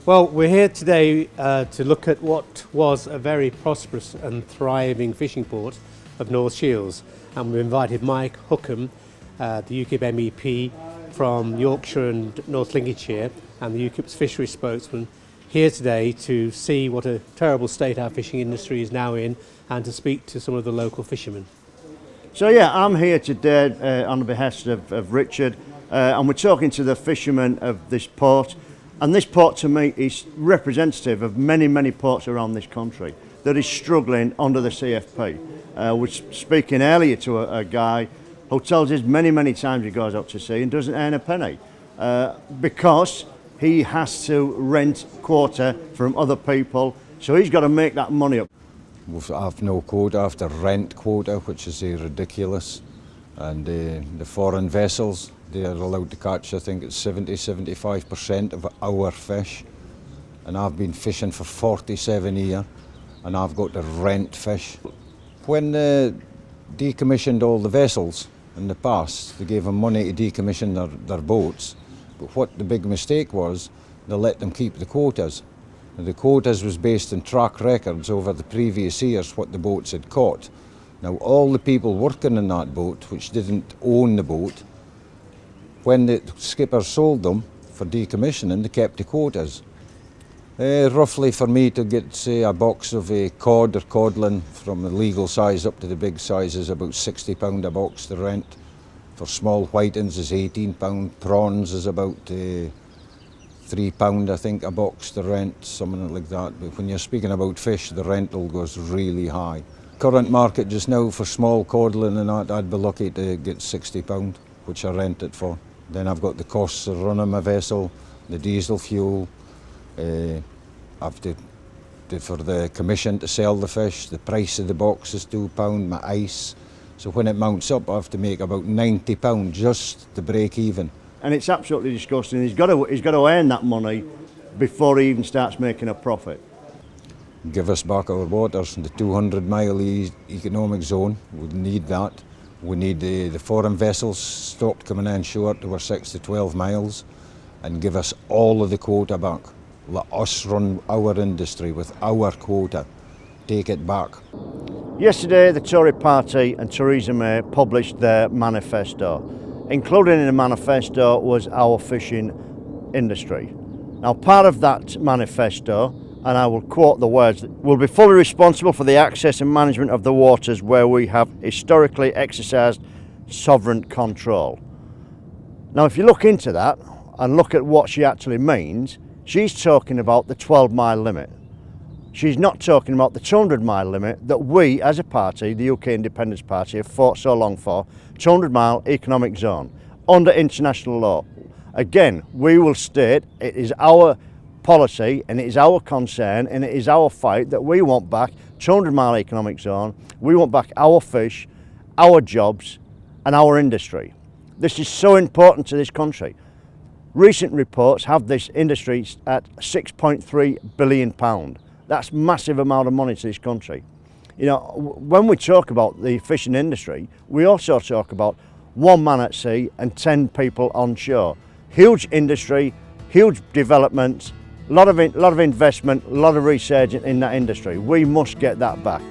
Well, we're here today to look at what was a very prosperous and thriving fishing port of North Shields, and we've invited Mike Hookem, the UKIP MEP from Yorkshire and North Lincolnshire, and the UKIP's Fisheries spokesman, here today to see what a terrible state our fishing industry is now in and to speak to some of the local fishermen. So yeah, I'm here today on the behest of Richard, and we're talking to the fishermen of this port. And this port to me is representative of many ports around this country that is struggling under the CFP. We're speaking earlier to a guy who tells us many times he goes out to sea and doesn't earn a penny because he has to rent quota from other people, so he's got to make that money up. I've no quota, I have to rent quota, which is ridiculous. And the foreign vessels, they are allowed to catch, I think it's 70-75% of our fish. And I've been fishing for 47 years and I've got to rent fish. When they decommissioned all the vessels in the past, they gave them money to decommission their boats. But what the big mistake was, they let them keep the quotas. And the quotas was based on track records over the previous years, what the boats had caught. Now all the people working in that boat, which didn't own the boat, when the skipper sold them for decommissioning, they kept the quotas. Roughly for me to get, say, a box of cod or codlin from the legal size up to the big size is about £60 a box to rent. For small whitings is £18, prawns is about £3 I think a box to rent, something like that. But when you're speaking about fish, the rental goes really high. Current market just now for small codlin and that, I'd be lucky to get £60, which I rent it for. Then I've got the costs of running my vessel, the diesel fuel, I have to for the commission to sell the fish, the price of the box is £2, my ice. So when it mounts up, I have to make about £90 just to break even. And it's absolutely disgusting. He's got to earn that money before he even starts making a profit. Give us back our waters, the 200-mile economic zone, we need that. We need the foreign vessels stopped coming in short, they were 6 to 12 miles, and give us all of the quota back. Let us run our industry with our quota. Take it back. Yesterday, the Tory party and Theresa May published their manifesto. Included in the manifesto was our fishing industry. Now, part of that manifesto, and I will quote the words, will be fully responsible for the access and management of the waters where we have historically exercised sovereign control. Now, if you look into that and look at what she actually means, she's talking about the 12-mile limit. She's not talking about the 200-mile limit that we, as a party, the UK Independence Party, have fought so long for, 200-mile economic zone, under international law. Again, we will state it is our policy and it is our concern and it is our fight that we want back 200-mile economic zone, we want back our fish, our jobs and our industry. This is so important to this country. Recent reports have this industry at £6.3 billion. That's a massive amount of money to this country. You know, when we talk about the fishing industry, we also talk about 1 man at sea and 10 people on shore. Huge industry, huge development, a lot of investment, a lot of research in that industry. We must get that back.